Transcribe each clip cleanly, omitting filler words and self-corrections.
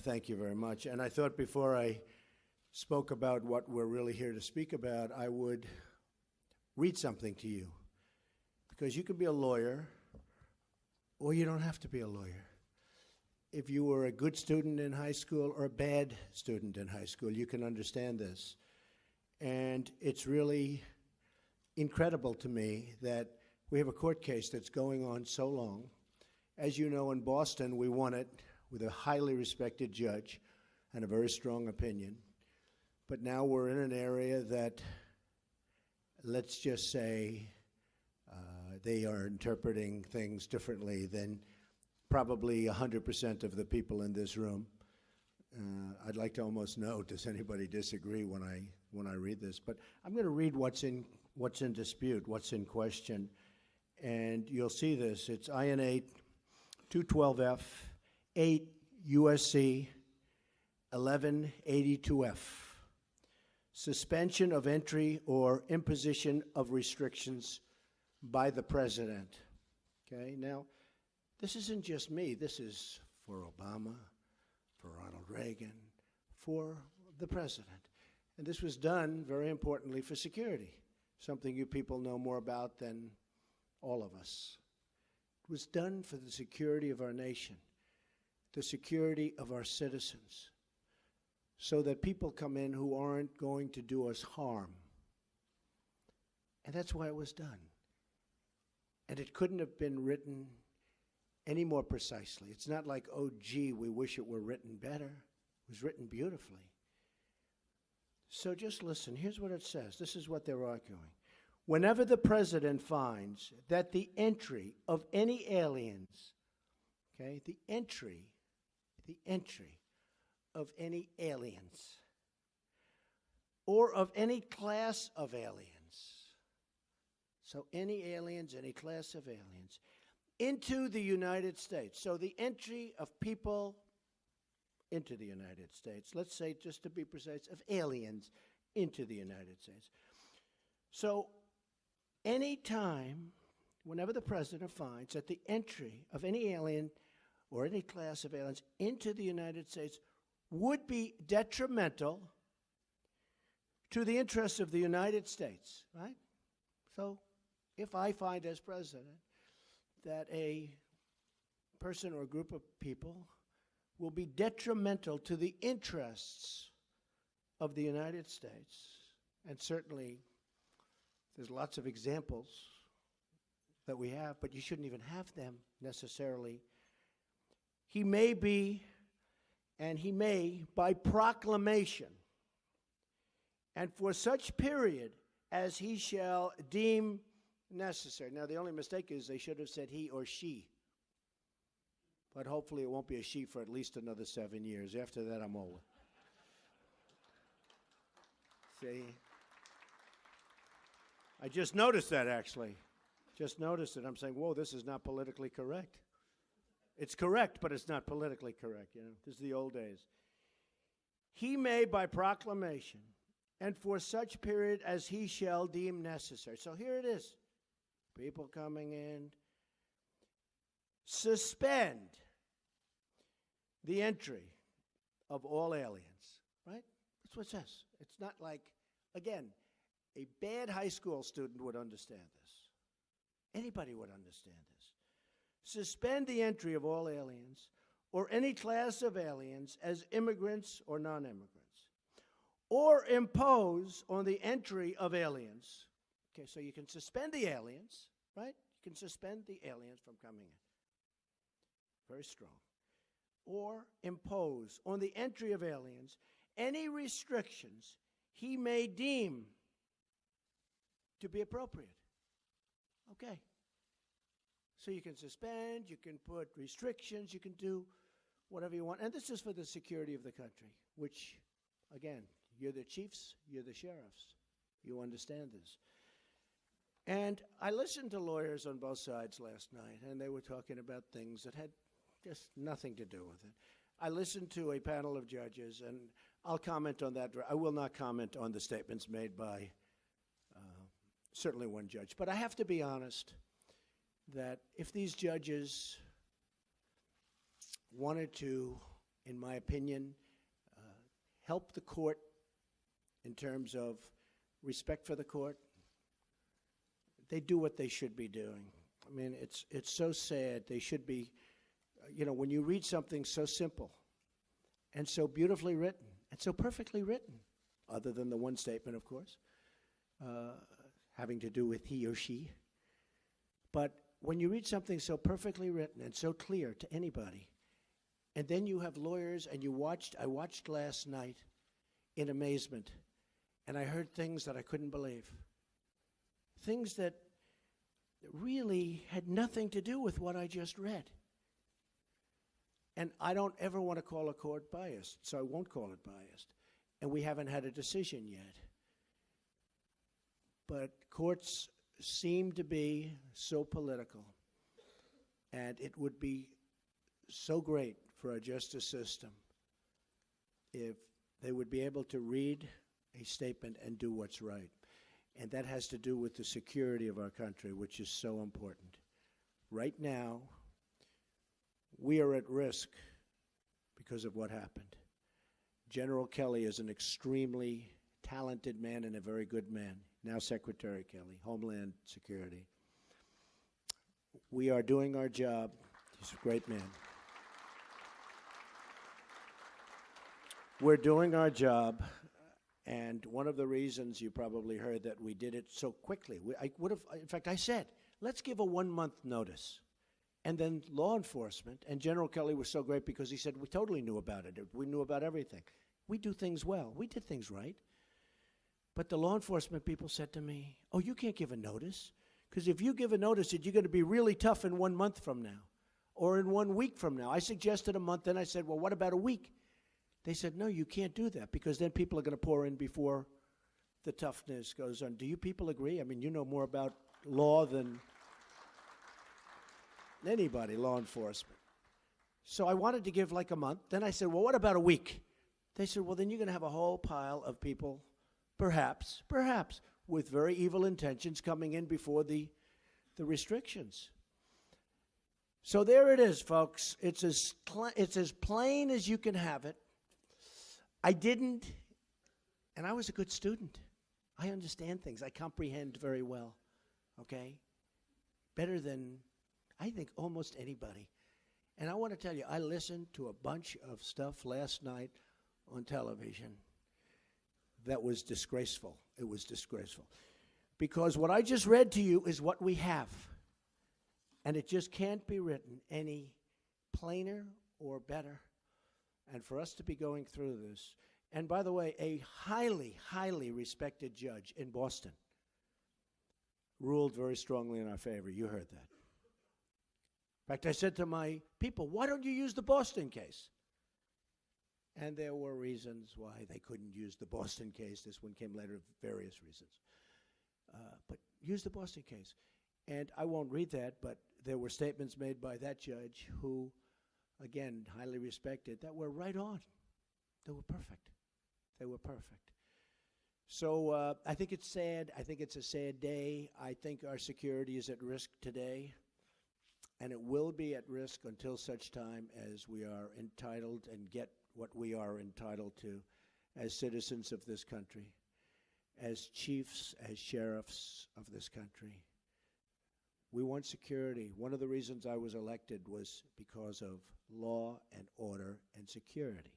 Thank you very much. And I thought before I spoke about what we're really here to speak about, I would read something to you. Because you could be a lawyer, or you don't have to be a lawyer. If you were a good student in high school or a bad student in high school, you can understand this. And it's really incredible to me that we have a court case that's going on so long. As you know, in Boston, we won it with a highly respected judge and a very strong opinion. But now we're in an area that, let's just say, they are interpreting things differently than probably 100% of the people in this room. I'd like to almost know, does anybody disagree when I read this? But I'm going to read what's in dispute, what's in question, and you'll see this. It's INA 212F, 8 USC 1182F. Suspension of entry or imposition of restrictions by the president. Okay, now, this isn't just me. This is for Obama, for Ronald Reagan, for the president. And this was done, very importantly, for security, something you people know more about than all of us. It was done for the security of our nation, the security of our citizens, so that people come in who aren't going to do us harm. And that's why it was done. And it couldn't have been written any more precisely. It's not like, oh, gee, we wish it were written better. It was written beautifully. So just listen. Here's what it says. This is what they're arguing. Whenever the president finds that the entry of any aliens, okay, the entry of any aliens or of any class of aliens, so any aliens, any class of aliens, into the United States. So the entry of people into the United States, let's say, just to be precise, of aliens into the United States. So any time, whenever the president finds that the entry of any alien or any class of aliens into the United States would be detrimental to the interests of the United States, right? So if I find as president that a person or a group of people will be detrimental to the interests of the United States, and certainly there's lots of examples that we have, but you shouldn't even have them necessarily. He may be, and he may, by proclamation, and for such period as he shall deem necessary. Now, the only mistake is they should have said he or she. But hopefully it won't be a she for at least another 7 years. After that, I'm over. See? I just noticed that, actually. Just noticed it. I'm saying, whoa, this is not politically correct. It's correct, but it's not politically correct. You know, this is the old days. He may, by proclamation, and for such period as he shall deem necessary. So here it is. People coming in. Suspend the entry of all aliens, right? That's what it says. It's not like, again, a bad high school student would understand this. Anybody would understand this. Suspend the entry of all aliens or any class of aliens as immigrants or non-immigrants, or impose on the entry of aliens. Okay, so you can suspend the aliens, right? You can suspend the aliens from coming in. Very strong. Or impose on the entry of aliens any restrictions he may deem to be appropriate. Okay. So you can suspend, you can put restrictions, you can do whatever you want. And this is for the security of the country, which, again, you're the chiefs, you're the sheriffs. You understand this. And I listened to lawyers on both sides last night, and they were talking about things that had just nothing to do with it. I listened to a panel of judges, and I'll comment on that. I will not comment on the statements made by certainly one judge. But I have to be honest that if these judges wanted to in my opinion, help the court in terms of respect for the court. They do what they should be doing. I mean, it's so sad. They should be, when you read something so simple and so beautifully written and so perfectly written, other than the one statement, of course, having to do with he or she. But when you read something so perfectly written and so clear to anybody, and then you have lawyers, and I watched last night in amazement, and I heard things that I couldn't believe. Things that really had nothing to do with what I just read. And I don't ever want to call a court biased, so I won't call it biased. And we haven't had a decision yet. But courts seem to be so political, and it would be so great for our justice system if they would be able to read a statement and do what's right. And that has to do with the security of our country, which is so important. Right now, we are at risk because of what happened. General Kelly is an extremely talented man and a very good man. Now Secretary Kelly, Homeland Security. We are doing our job. He's a great man. We're doing our job, and one of the reasons you probably heard that we did it so quickly, in fact, I said, let's give a 1-month notice. And then law enforcement, and General Kelly was so great because he said, we totally knew about it. We knew about everything. We do things well. We did things right. But the law enforcement people said to me, oh, you can't give a notice, because if you give a notice, you're going to be really tough in 1 month from now or in 1 week from now. I suggested a month, then I said, well, what about a week? They said, no, you can't do that, because then people are going to pour in before the toughness goes on. Do you people agree? I mean, you know more about law than anybody, law enforcement. So I wanted to give like a month. Then I said, well, what about a week? They said, well, then you're going to have a whole pile of people, perhaps, with very evil intentions coming in before the restrictions. So there it is, folks. It's as plain as you can have it. I didn't, and I was a good student. I understand things. I comprehend very well, okay? Better than, I think, almost anybody. And I want to tell you, I listened to a bunch of stuff last night on television that was disgraceful. It was disgraceful. Because what I just read to you is what we have. And it just can't be written any plainer or better. And for us to be going through this, and by the way, a highly, highly respected judge in Boston ruled very strongly in our favor. You heard that. In fact, I said to my people, why don't you use the Boston case? And there were reasons why they couldn't use the Boston case. This one came later, various reasons. But use the Boston case. And I won't read that, but there were statements made by that judge who, again, highly respected, that were right on. They were perfect. They were perfect. So I think it's sad. I think it's a sad day. I think our security is at risk today, and it will be at risk until such time as we are entitled and get what we are entitled to as citizens of this country, as chiefs, as sheriffs of this country. We want security. One of the reasons I was elected was because of law and order and security.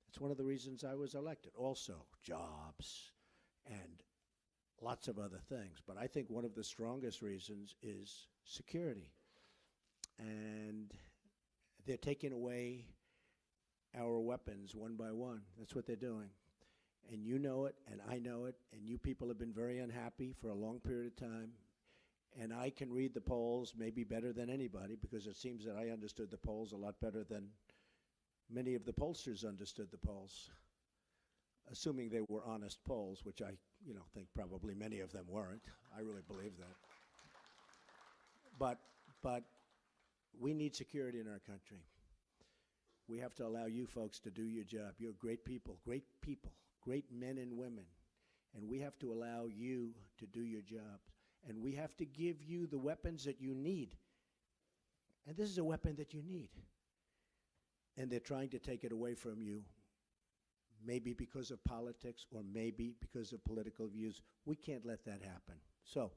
It's one of the reasons I was elected. Also, jobs and lots of other things. But I think one of the strongest reasons is security. And they're taking away our weapons one by one. That's what they're doing. And you know it, and I know it, and you people have been very unhappy for a long period of time. And I can read the polls maybe better than anybody, because it seems that I understood the polls a lot better than many of the pollsters understood the polls, assuming they were honest polls, which I think probably many of them weren't. I really believe that. But we need security in our country. We have to allow you folks to do your job. You're great people, great men and women. And we have to allow you to do your job. And we have to give you the weapons that you need. And this is a weapon that you need. and they're trying to take it away from you, maybe because of politics or maybe because of political views. We can't let that happen. So